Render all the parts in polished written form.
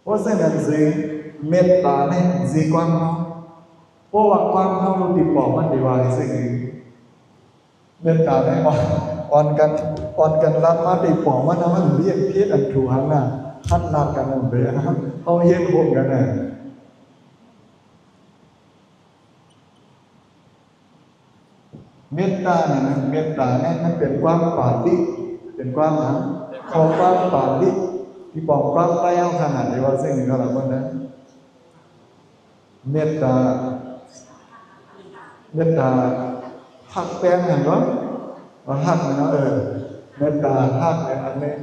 เพราะฉะนั้นสิเมตตาเนี่ยสิความเฮาเพราะว่าความเฮาที่บอกมันได้ว่าสิเมตตาได้อ่อนกันรับมาได้บอกมันนะมันเรียกเพียรอันถูกหันน่ะทัดนัดกันนั่นเด้อเฮาเฮ็ดร่วมกันน่ะเมตตาเนี่ยนะเมตตาเนี่ยมันเป็นความปราณีเป็นความขอความปราณีที่บอกความไปเอาขนาดที่ว่าสิ่งนี้ก็แล้วกันนะเมตตาฮักแป้งหั่นเนาะว่าฮักเนาะเมตตาฮักเนี่ยอันนี้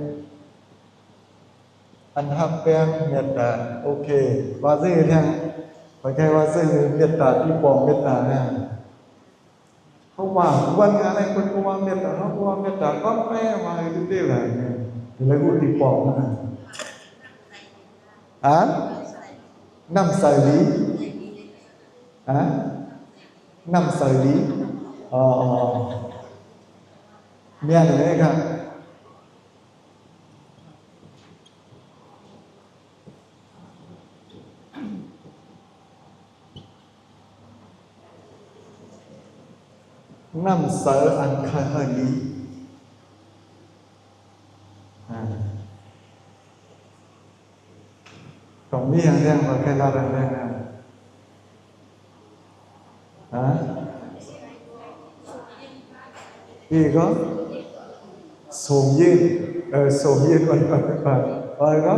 อันฮักแป้งเมตตาโอเคว่าสิแท้เข้าใจว่าสิเมตตาที่บอกเมตตาเนี่ยเขาว่าวันอะไรคนก็ว่าเมตตาเขาว่าเมตตาก็แปลว่าอยู่ที่ไหนเนี่ยแล้วกูที่บอกนะน้ำใสลีน้ำใสลีเนี่ยเลยครับน้ำใสอันคาลีตรงนี้อย่างเรื่องว่าแค่ละเรื่องนะอีกก็ส่งยืนส่งยืนวันอะไรก็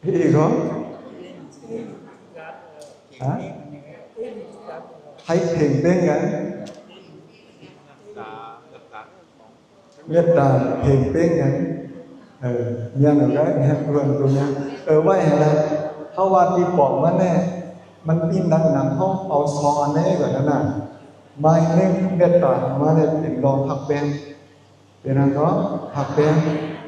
อีกก็ให้เพลงเต้นกันเมตตาเพลงเต้นกันยังไงก็แฮปเรื่องตรงนี้ไว้อะไรเพราะว่าที่บอกมันแน่มันมีหนังเขาเอาซองอันนี้ก่อนนะมาเล่นเมตตามาเนี่ยเป็นรองหักแบงเป็นอะไรก็หักแบง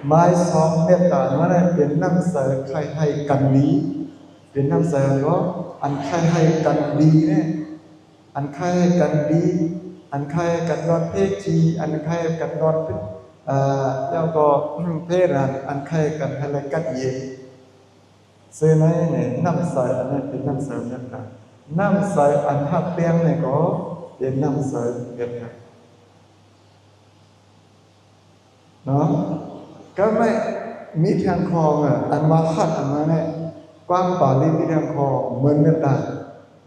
ไม้ซองเมตตามาเนี่ยเป็นน้ำใสใครให้กันดีเป็นน้ำใสก็อันใครให้กันดีเนี่ยอันใครให้กันดีอันใครให้กันนอนเพศทีอันใครให้กันนอนแล้วก็เพศอันใครกันอะไรกันเย็นซึ่งเนี่ยน้ำใสอันนี้เป็นน้ำใสเมตตาน้ำใสอันหักแบงเนี่ยก็เป็นน้ำใสเมตตาเนาะก็ไม่มีทางคออันว่าหักอันนั้นเนี่ยความปราณีมีทางคอเหมือนเมตตา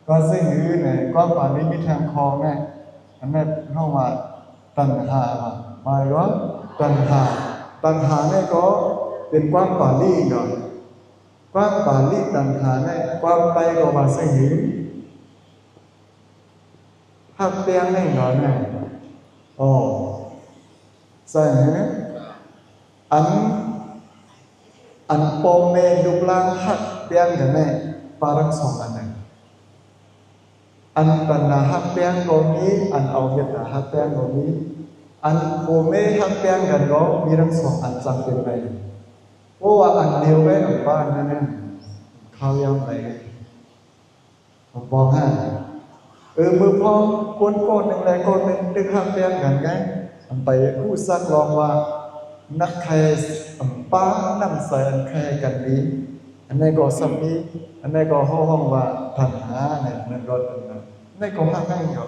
ก็ซึ่งคือเนี่ยความปราณีมีทางคอเนี่ยอันนั้นเฮาว่าตัณหาหมายว่าตัณหาเนี่ยก็เป็นความปราณีเนาะความปราณีตัณหาเนี่ยความไปก็ว่าซึ่งคือหักแบงเนี่ยเนาะเนี่ยใช่มั้ยอันปอมเมดุกลางหักแบงกันแน่ปารักสองอันนั้นอันตัณหาหักแบงก็มีอันเอาเมตตาหักแบงก็มีอันโอเมหักแบงกันก็มีทั้งสองอันจำเป็นไปเพราะว่าอันเดียวไว้อันบ้านนั่นน่ะเขายังไปผมบอกให้มือพอคนโกนนึงแลคนนึงดึงหักแบงกันไงอันไปผู้ซักลองว่านักใครป้าน้ำใสอันใครกันนี้อันนี้ก็สมีอันนี้ก็ห้องว่าตัณหาเนี่ยนั่นก็นี่ก็หักให้อยู่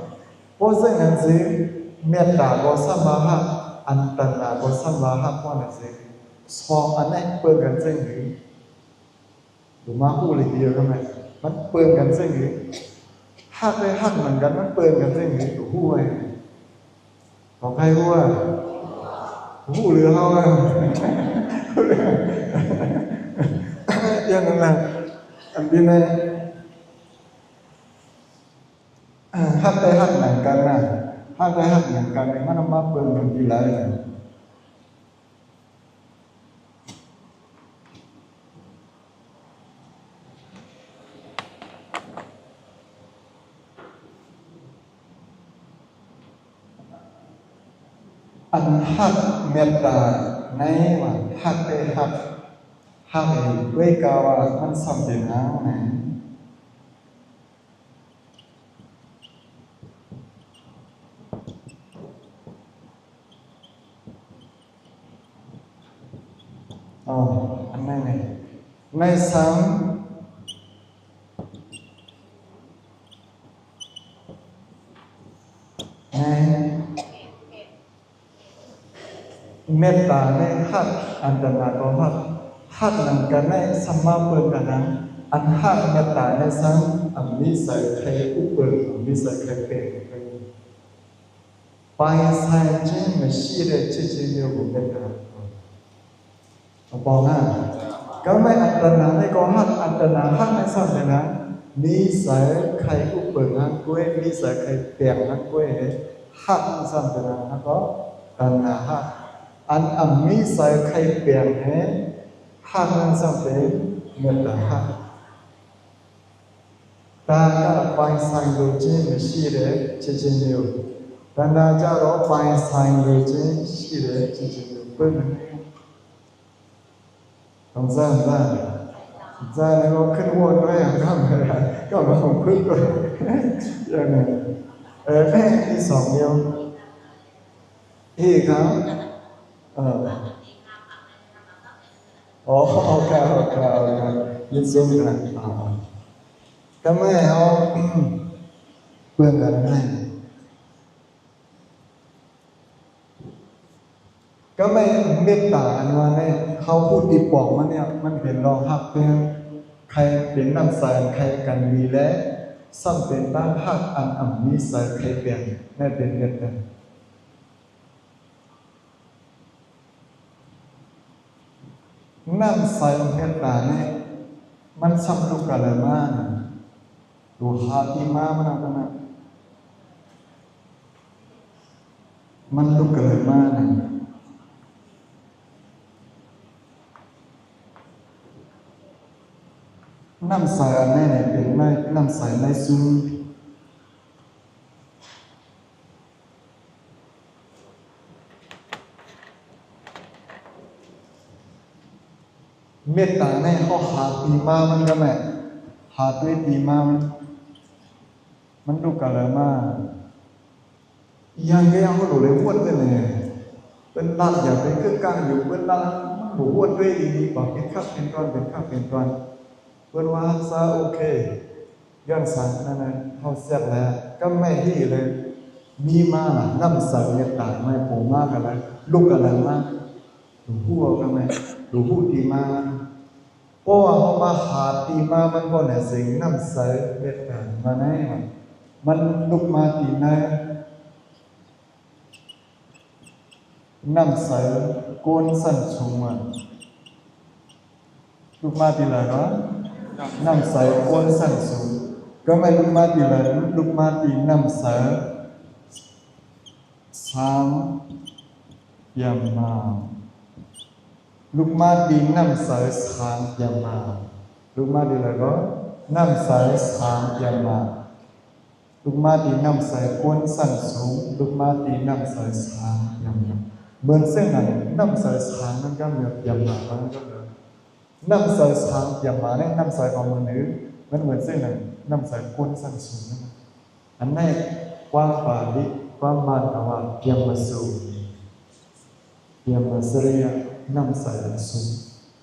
เพราะฉะนั้นสิเมตตาก็สัมมาหะอันตัณหาก็สัมมาหะเพราะนั่นสิสองอันนี้เปิดกันซึ่งหรือหรือมาคู่เลยเดียวกันไหมมันเปิดกันซึ่งหรือหักได้หักเหมือนกันมันเปิดกันซึ่งหรือหู้ไว้ของใครหู้อ่ะหู้หรือเฮาอ่ะอย่างนั้นล่ะอันที่ไหนหักได้หักเหมือนกันนะหักได้หักเหมือนกันมันมาเปิดกันอยู่หลายอันหักเมตตาในว่าหักได้หักด้วยกาวามันสำเป็นหานะ อันนั้นไงในสังเมตตาในหักอันตนาก็หักนั้นกันในสัมมาเปิดกันนั้นอันหักเมตตาในสังอันนิสัยใครอุปเปิดนิสัยใครเป็นไปใส่ใจไม่ชีเรจิตเดียวกับเมตตาบอกนะก็ไม่อัตนาในก็หักอัตนาหักในสังเลยนะนิสัยใครอุปเปิดหักกล้วยนิสัยใครเปลี่ยนหักกล้วยหักสังเลยนะก็อันนาหักอันนิสัยใครเปลี่ยนหักนั้นสังเป็นเมตตาหักตาก็ไปใส่โลจิไม่ชีเรจิตเดียว但大家都发现有真系的这些不能同在在那个ขึ้นวนด้วยก็ไม่ได้ก็มาของพึ่งด้วยอย่างนี้ที่สองเดียวที่ครับยินซุ้มกันก็ไม่เอาเพื่อนกันให้ก็ไม่เมตตาอันว่าเนี่ยเขาพูดตีปอกมันเนี่ยมันเป็นรองหักเป็นใครเป็นน้ำใสใครกันมีและซ้ำเป็นบ้านหักอันนิสัยใครเปลี่ยนไม่เป็นเมตตาน้ำใสเมตตาเนี่ยมันซ้ำลูกอะไรมากดูฮาติมามันเอากันมันลูกอะไรมากน้ำใสอันนี้เป็นน้ำใสในซุ้มเมตตาในเขาหาตีมามันก็แม่หาด้วยตีมามันดูกันเลยมากยังเขาดูเลยอ้วนเลยเป็นรัดอย่าไปเครื่องกลางอยู่เป็นรัดมันอ้วนด้วยดีบอกเป็นข้าวเป็นตอนเป็นข้าวเป็นตอนเพิ่นว่าซะโอเคย้อนสังนั่นน่ะเฮาเสร็จแล้วก็ไม่ดีเลยมีมาน้ำใสเมตตาไม่โผมากันแล้วลุกกันแล้วมาหลวงปู่ก็ไม่หลวงปู่ตีมาเพราะว่าเฮามาหาตีมามันบ่ได้สิ่งน้ำใสเมตตามาไหนมันลุกมาตีไหนน้ำใสโกนสั่นสูงลุกมาตีละเนาะน้ำใสโกนสั่นสูงก็ไม่ลุกมาตีละลุกมาตีน้ำใส3ยามมาลุกมาตีน้ำใส3ยามมาลุกมาตีละก็น้ำใส3ยามมาลุกมาตีน้ำใสโกนสั่นสูงลุกมาตีน้ำใส3ยามมาเหมือนเส้นนั้นน้ำใส3มันก็เหมือนยามมามันก็น้ำใส3ยามมาเนี่ยน้ำใสของมนุษย์มันเหมือนเส้นนั้นน้ำใสโกนสั่นสูงอันนี้ความปาดิความมานาวะยามมาสูยามมาเสียน้ำใสอันสูง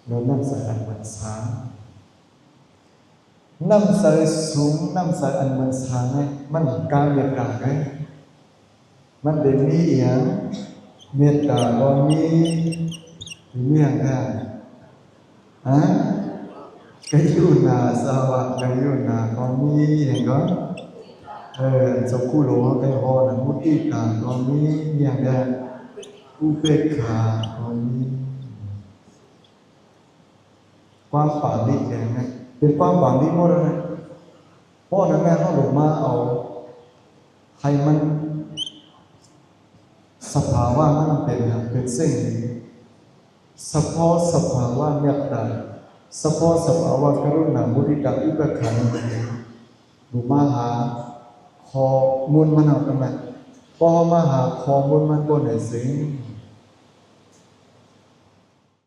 แล้วน้ำใสอันมันช้าน้ำใสสูงน้ำใสอันมันช้าเนี่ยมันการเมตตาไงมันเป็นมีอย่างเมตตาก็มีเรื่องได้กยุณาสาวะกยุณาก็มีเห็นก็สกุโลกหอนะมุติตาก็มีอย่างได้อุเบกขาก็มีความปาดิอย่างนั้นเป็นความปาดิหมดเลยเพราะนั้นแม่เขาลงมาเอาให้มันสภาวะมันเป็นสิ่งสภาวะเมตตาสภาวะกรุณามุทิตาอุเบกขาดูมาหาข้อมูลมันเอากันไหมพอมาหาข้อมูลมันบ่ได้สิ่ง